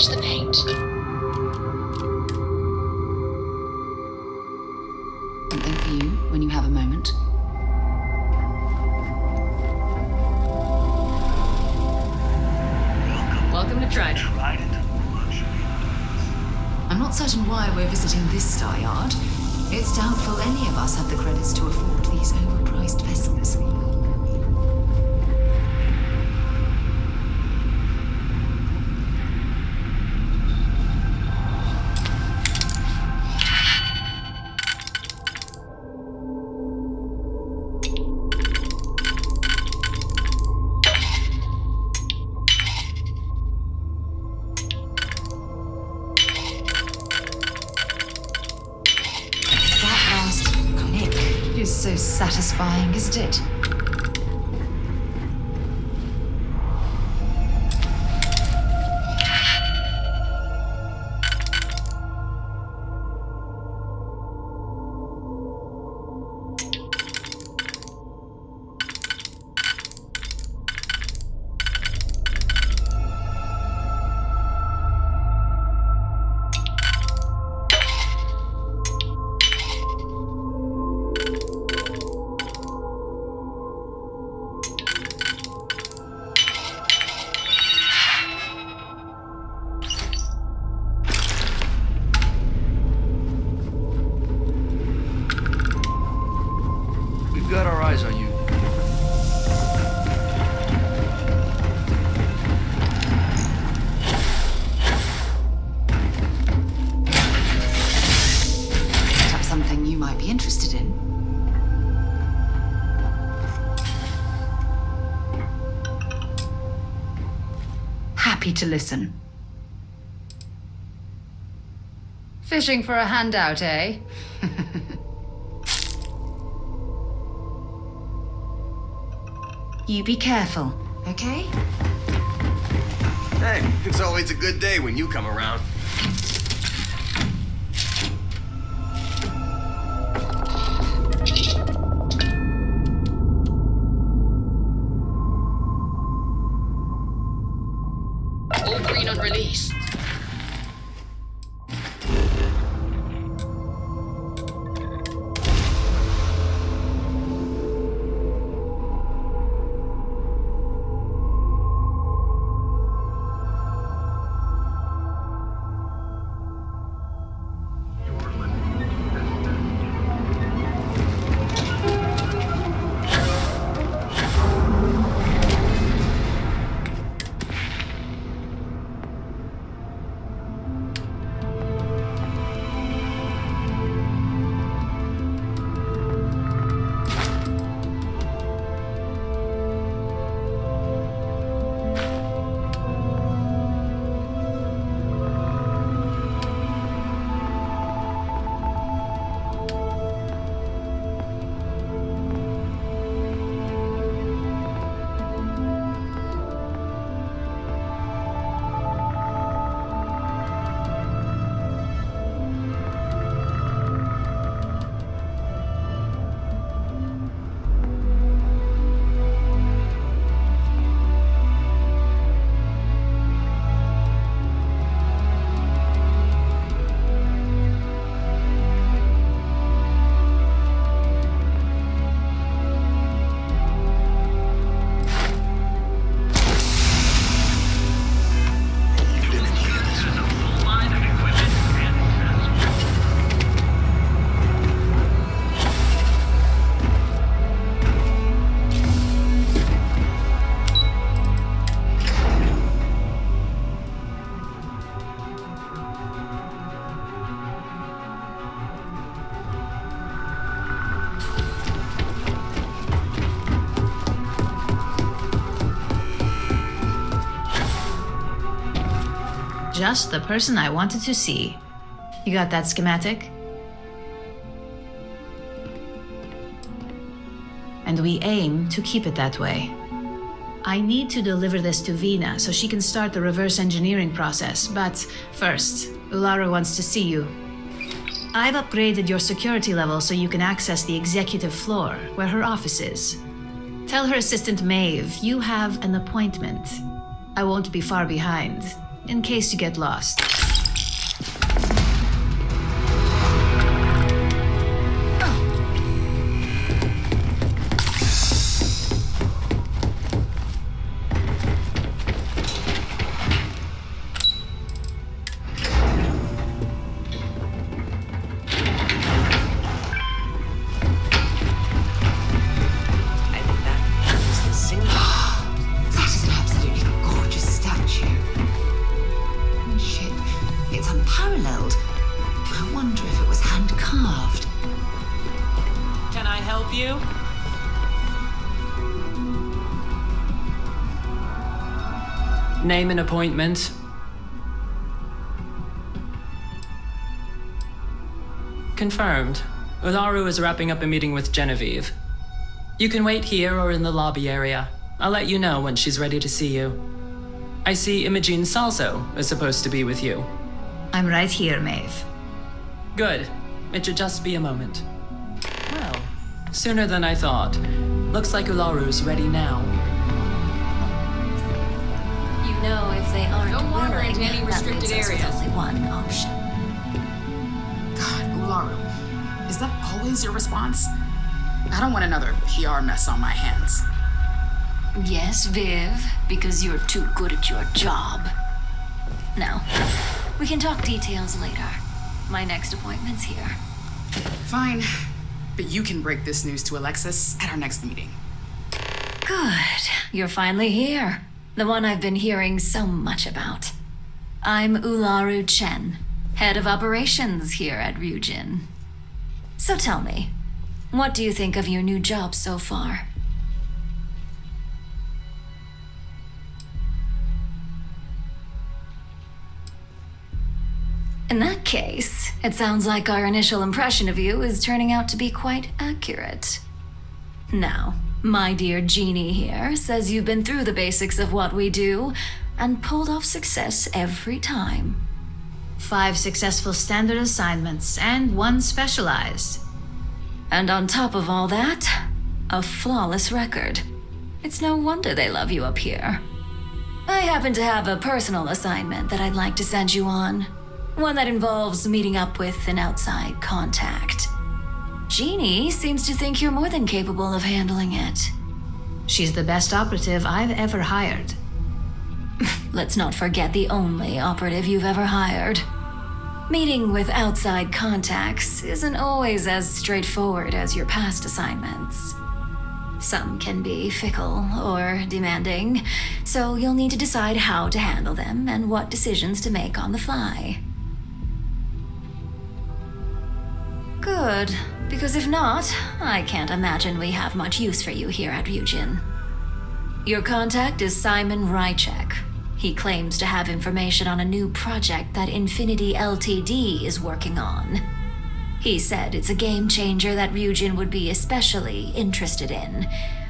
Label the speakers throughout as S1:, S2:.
S1: finish the paint.
S2: Something for you when you have a moment.
S3: Welcome to Trident.
S2: I'm not certain why we're visiting this star yard. It's doubtful any of us have the credits to afford these overpriced vessels. So satisfying, isn't it?
S4: We've got our eyes on you.
S2: Perhaps something you might be interested in. Happy to listen.
S3: Fishing for a handout, eh?
S2: You be careful, okay?
S5: Hey, it's always a good day when you come around.
S1: All green on release.
S3: Just the person I wanted to see. You got that schematic? And we aim to keep it that way. I need to deliver this to Vina so she can start the reverse engineering process, but first, Ulara wants to see you. I've upgraded your security level so you can access the executive floor, where her office is. Tell her assistant Maeve you have an appointment. I won't be far behind. in case you get lost.
S2: That is an absolutely gorgeous statue. Shit, it's unparalleled. I wonder if it was hand-carved.
S4: Can I help you? Name and appointment. Confirmed. Ularu is wrapping up a meeting with Genevieve. You can wait here or in the lobby area. I'll let you know when she's ready to see you. I see Imogene Salso is supposed to be with you.
S3: I'm right here, Maeve.
S4: Good. It should just be a moment. Well, sooner than I thought. Looks like Ularu's ready now.
S6: You know, if they aren't
S1: Don't wander
S6: willing,
S1: into any
S6: that
S1: restricted
S6: leaves us with
S1: areas.
S6: only one option.
S7: God, Ularu, is that always your response? I don't want another PR mess on my hands.
S6: Yes, Viv, because you're too good at your job. Now, we can talk details later. My next appointment's here.
S7: Fine, but you can break this news to Alexis at our next meeting.
S6: Good. You're finally here. The one I've been hearing so much about. I'm Ularu Chen, head of operations here at Ryujin. So tell me, what do you think of your new job so far? In that case, it sounds like our initial impression of you is turning out to be quite accurate. Now, my dear Jeannie here says you've been through the basics of what we do and pulled off success every time.
S3: 5 successful standard assignments and 1 specialized.
S6: And on top of all that, a flawless record. It's no wonder they love you up here. I happen to have a personal assignment that I'd like to send you on. One that involves meeting up with an outside contact. Jeannie seems to think you're more than capable of handling it.
S3: She's the best operative I've ever hired.
S6: Let's not forget the only operative you've ever hired. Meeting with outside contacts isn't always as straightforward as your past assignments. Some can be fickle or demanding, so you'll need to decide how to handle them and what decisions to make on the fly. Good, because if not, I can't imagine we have much use for you here at Ryujin. Your contact is Simon Rychek. He claims to have information on a new project that Infinity Ltd is working on. He said it's a game changer that Ryujin would be especially interested in,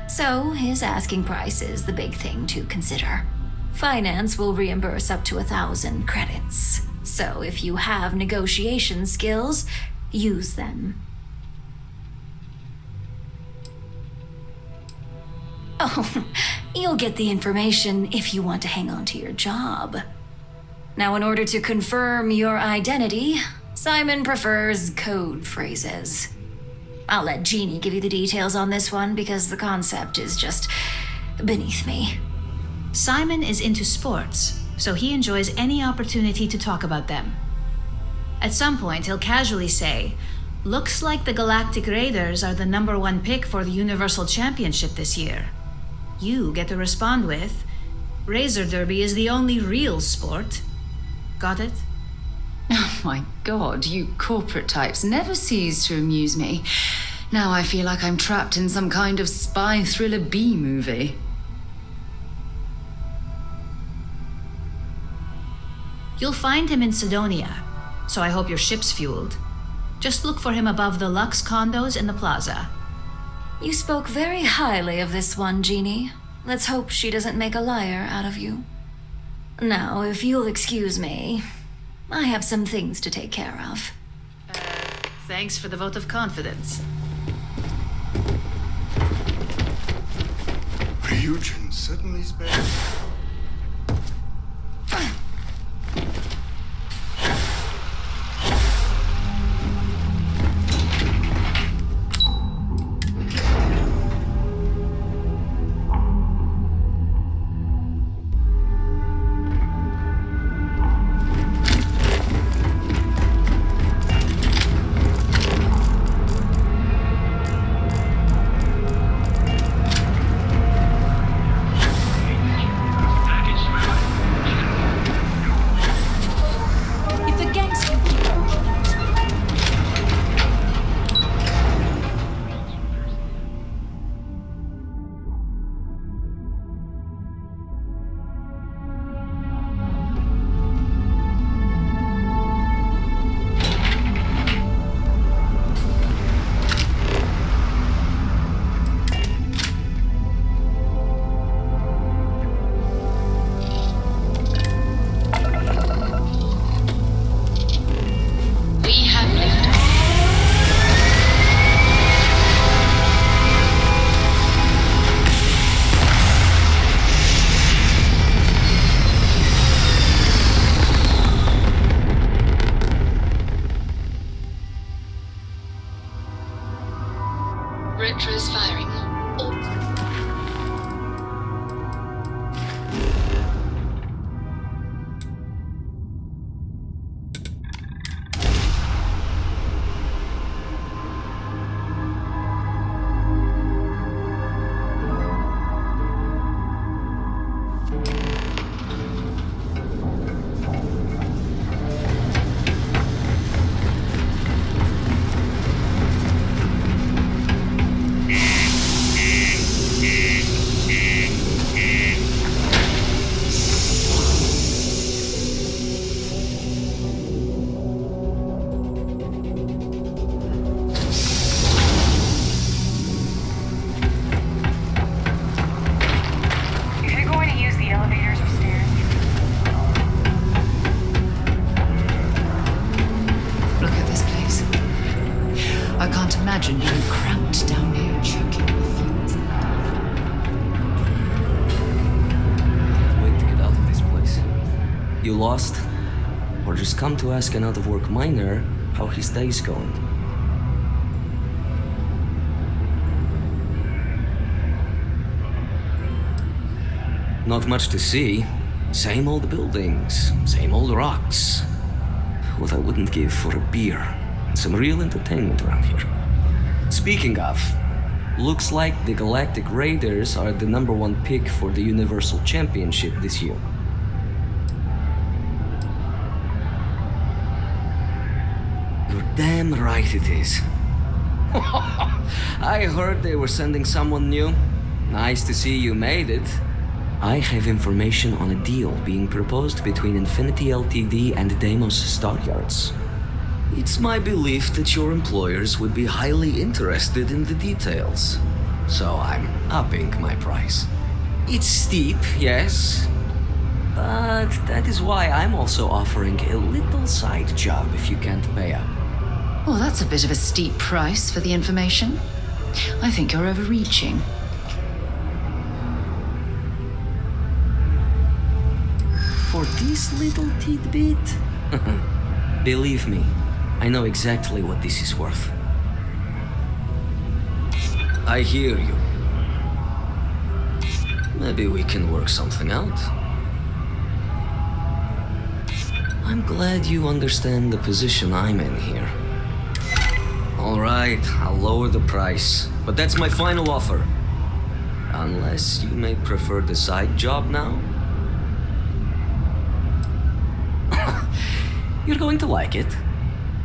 S6: so his asking price is the big thing to consider. Finance will reimburse up to 1,000 credits, so if you have negotiation skills, use them. Oh, you'll get the information if you want to hang on to your job. Now, in order to confirm your identity, Simon prefers code phrases. I'll let Jeannie give you the details on this one because the concept is just beneath me.
S3: Simon is into sports, so he enjoys any opportunity to talk about them. At some point, he'll casually say, "Looks like the Galactic Raiders are the #1 pick for the Universal Championship this year." You get to respond with, "Razor Derby is the only real sport." Got it?
S2: Oh my god, you corporate types never cease to amuse me. Now I feel like I'm trapped in some kind of spy thriller B-movie.
S3: You'll find him in Sidonia, so I hope your ship's fueled. Just look for him above the Lux condos in the plaza.
S6: You spoke very highly of this one, Jeannie. Let's hope she doesn't make a liar out of you. Now, if you'll excuse me, I have some things to take care of.
S3: Thanks for the vote of confidence.
S5: Ryujin suddenly spared.
S2: imagine being cramped down here, choking on the fumes.
S8: Can't wait to get out of this place. You lost? Or just come to ask an out-of-work miner how his day's going? Not much to see. Same old buildings, same old rocks. What I wouldn't give for a beer and some real entertainment around here. Speaking of, looks like the Galactic Raiders are the #1 pick for the Universal Championship this year. You're damn right it is. I heard they were sending someone new. Nice to see you made it. I have information on a deal being proposed between Infinity Ltd and Deimos Stockyards. It's my belief that your employers would be highly interested in the details, so I'm upping my price. It's steep, yes, but that is why I'm also offering a little side job if you can't pay up.
S2: Well, that's a bit of a steep price for the information. I think you're overreaching.
S8: For this little tidbit? Believe me, I know exactly what this is worth. I hear you. Maybe we can work something out. I'm glad you understand the position I'm in here. All right, I'll lower the price, but that's my final offer. Unless you may prefer the side job now. You're going to like it.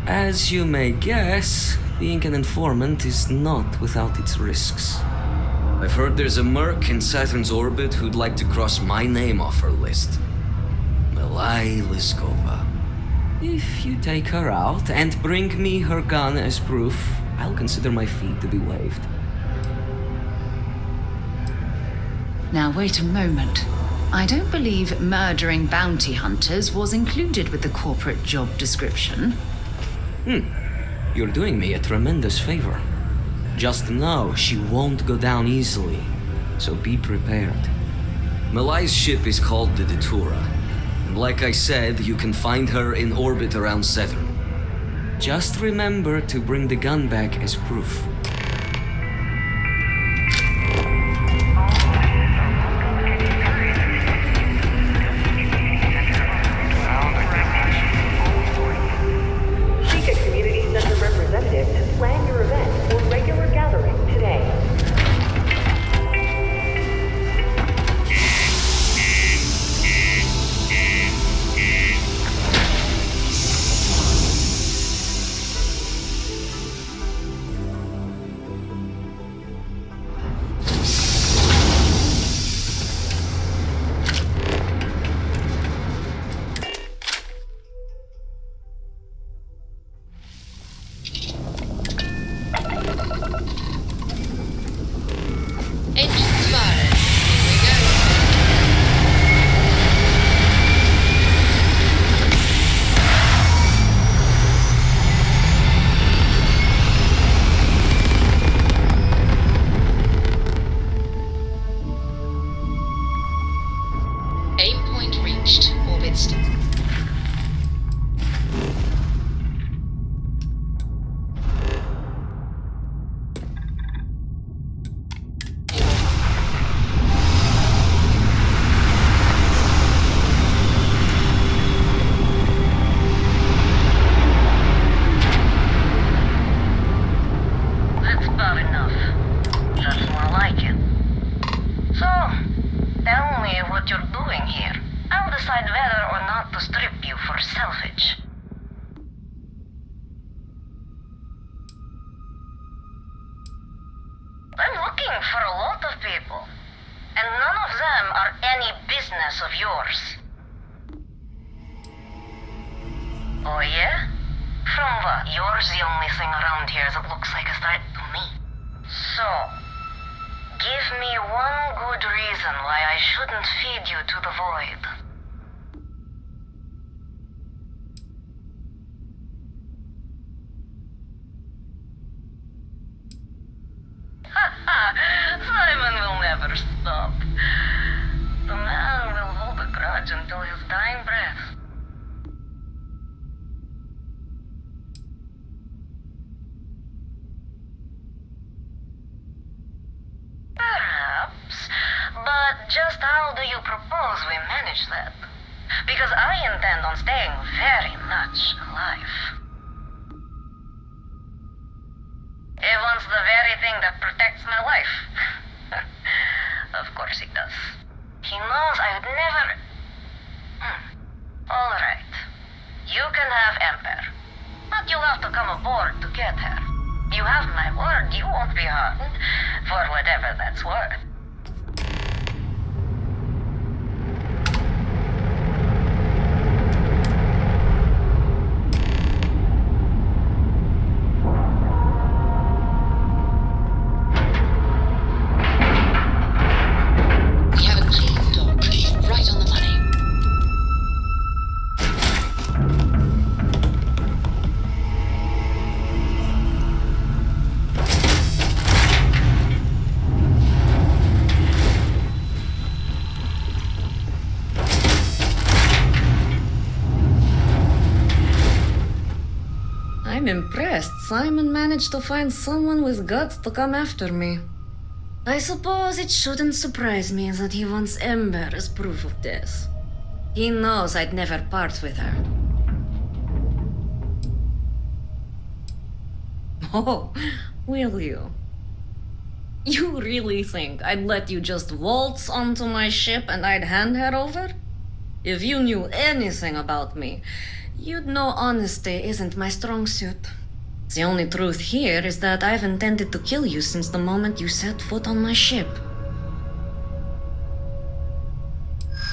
S8: As you may guess, being an informant is not without its risks. I've heard there's a merc in Saturn's orbit who'd like to cross my name off her list. Milai Liskova. If you take her out and bring me her gun as proof, I'll consider my fee to be waived.
S2: Now, wait a moment. I don't believe murdering bounty hunters was included with the corporate job description.
S8: You're doing me a tremendous favor. Just know she won't go down easily, so be prepared. Malai's ship is called the Datura, and like I said, you can find her in orbit around Saturn. Just remember to bring the gun back as proof.
S9: Plan your event for regular gathering today.
S1: Engines firing. Here we go. Aim point reached. Orbit stable.
S10: That's about enough. That's more like it. So, tell me what you're doing here. I'll decide whether or not to strip you for salvage. I'm looking for a lot of people, and none of them are any business of yours. Oh yeah? From what? You're the only thing around here that looks like a threat to me. So, give me one good reason why I shouldn't feed you to the void. Just how do you propose we manage that? Because I intend on staying very much alive. He wants the very thing that protects my life. Of course he does. He knows I would never... All right. You can have Ember. But you'll have to come aboard to get her. You have my word, you won't be harmed, for whatever that's worth.
S1: We have a clean dock, right on the money.
S10: I'm impressed. Simon managed to find someone with guts to come after me. I suppose it shouldn't surprise me that he wants Ember as proof of this. He knows I'd never part with her. Oh, will you? You really think I'd let you just waltz onto my ship and I'd hand her over? If you knew anything about me, you'd know honesty isn't my strong suit. The only truth here is that I've intended to kill you since the moment you set foot on my ship.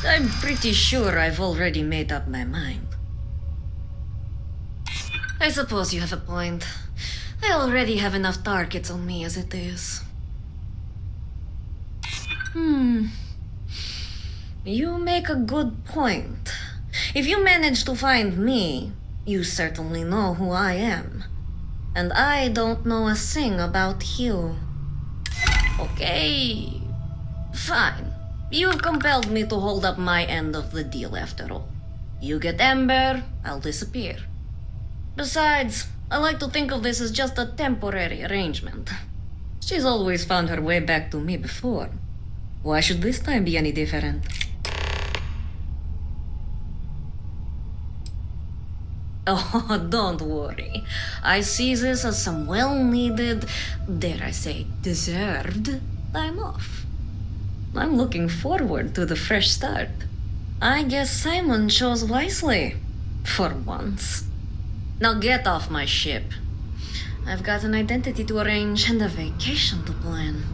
S10: I'm pretty sure I've already made up my mind. I suppose you have a point. I already have enough targets on me as it is. You make a good point. If you manage to find me, you certainly know who I am. And I don't know a thing about you. Okay. Fine. You've compelled me to hold up my end of the deal after all. You get Ember, I'll disappear. Besides, I like to think of this as just a temporary arrangement. She's always found her way back to me before. Why should this time be any different? Oh, don't worry. I see this as some well-needed, dare I say, deserved time off. I'm looking forward to the fresh start. I guess Simon chose wisely. For once. Now get off my ship. I've got an identity to arrange and a vacation to plan.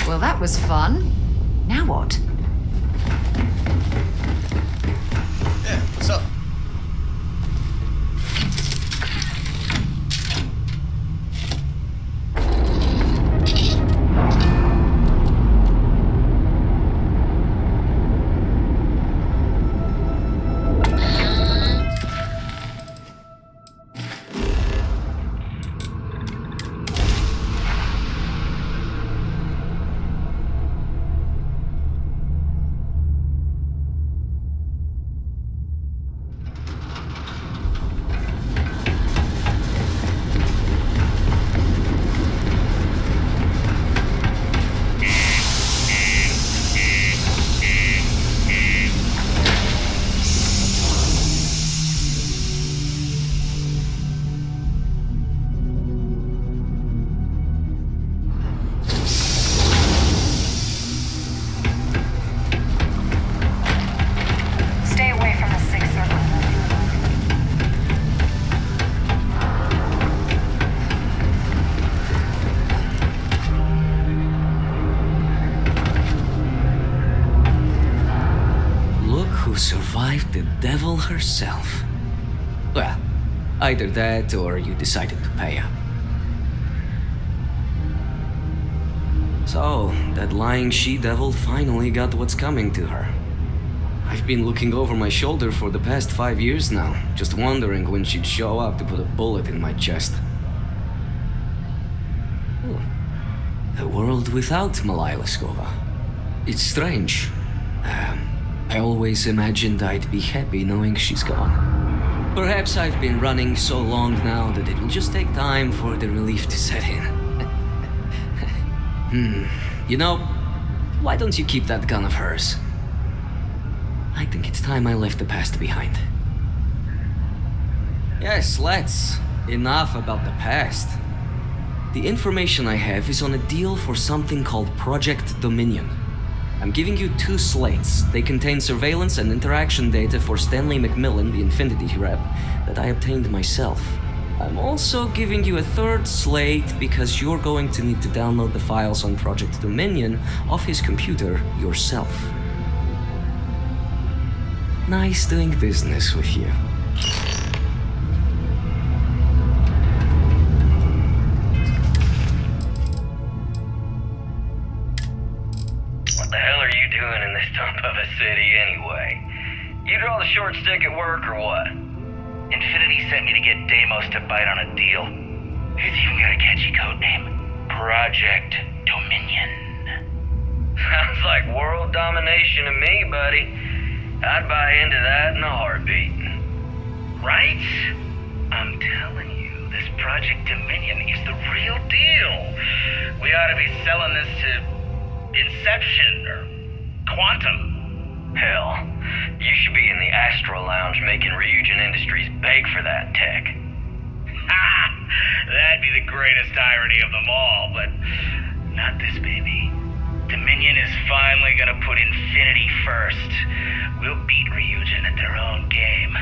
S2: Well, that was fun. Now what?
S5: Yeah, what's up?
S9: Stay away from the sixth circle.
S8: Look who survived the devil herself. Well, either that or you decided to pay up. So, that lying she-devil finally got what's coming to her. I've been looking over my shoulder for the past 5 years now, just wondering when she'd show up to put a bullet in my chest. Ooh. A world without Malaya Leskova. It's strange. I always imagined I'd be happy knowing she's gone. Perhaps I've been running so long now that it will just take time for the relief to set in. You know, why don't you keep that gun of hers? I think it's time I left the past behind. Yes, let's. Enough about the past. The information I have is on a deal for something called Project Dominion. I'm giving you 2 slates. They contain surveillance and interaction data for Stanley McMillan, the Infinity rep, that I obtained myself. I'm also giving you a 3rd slate because you're going to need to download the files on Project Dominion off his computer yourself. Nice doing business with you.
S11: What the hell are you doing in this dump of a city anyway? You draw the short stick at work or what?
S12: Infinity sent me to get Deimos to bite on a deal. He's even got a catchy code name. Project Dominion.
S11: Sounds like world domination to me, buddy. I'd buy into that in a heartbeat.
S12: Right? I'm telling you, this Project Dominion is the real deal. We ought to be selling this to Inception or Quantum.
S11: Hell, you should be in the Astro Lounge making Ryujin Industries beg for that tech.
S12: Ha! That'd be the greatest irony of them all, but not this baby. Dominion is finally gonna put Infinity first. We'll beat Ryujin at their own game.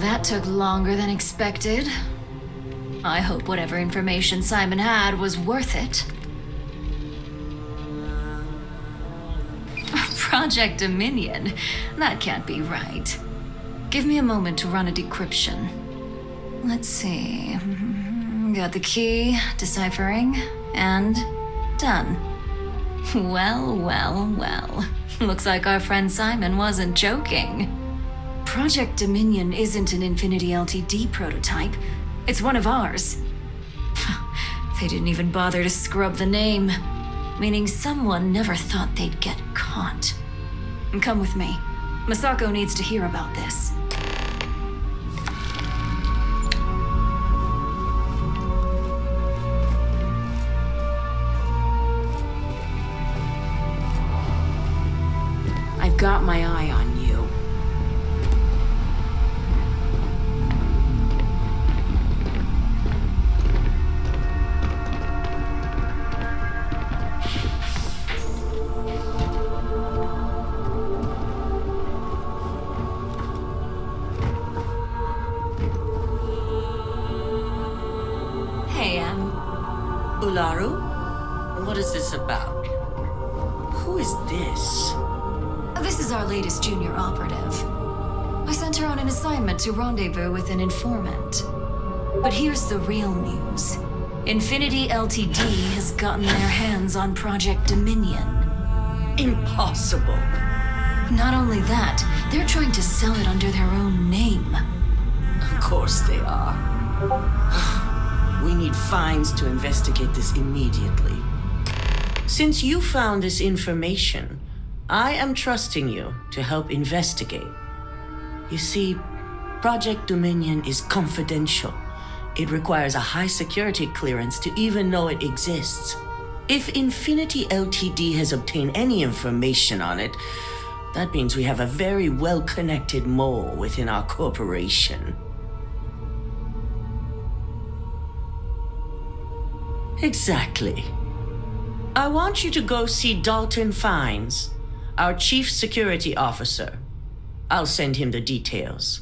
S6: that took longer than expected. I hope whatever information Simon had was worth it. Project Dominion? That can't be right. Give me a moment to run a decryption. Let's see. Got the key, deciphering, and done. Well, well, well. Looks like our friend Simon wasn't joking. Project Dominion isn't an Infinity LTD prototype. It's one of ours. They didn't even bother to scrub the name, meaning someone never thought they'd get caught. Come with me. Masako needs to hear about this.
S13: I've got my eye on you.
S6: Hey,
S13: Ularu? What is this about? Who is this?
S6: This is our latest junior operative. I sent her on an assignment to rendezvous with an informant. But here's the real news. Infinity LTD has gotten their hands on Project Dominion.
S13: Impossible.
S6: Not only that, they're trying to sell it under their own name.
S13: Of course they are. We need Fines to investigate this immediately. Since you found this information, I am trusting you to help investigate. You see, Project Dominion is confidential. It requires a high security clearance to even know it exists. If Infinity LTD has obtained any information on it, that means we have a very well-connected mole within our corporation. Exactly. I want you to go see Dalton Fines, our chief security officer. I'll send him the details.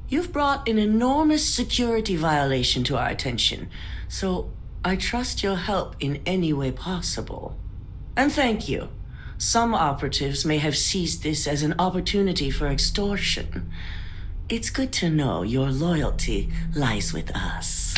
S13: You've brought an enormous security violation to our attention, so I trust your help in any way possible. And thank you. Some operatives may have seized this as an opportunity for extortion. It's good to know your loyalty lies with us.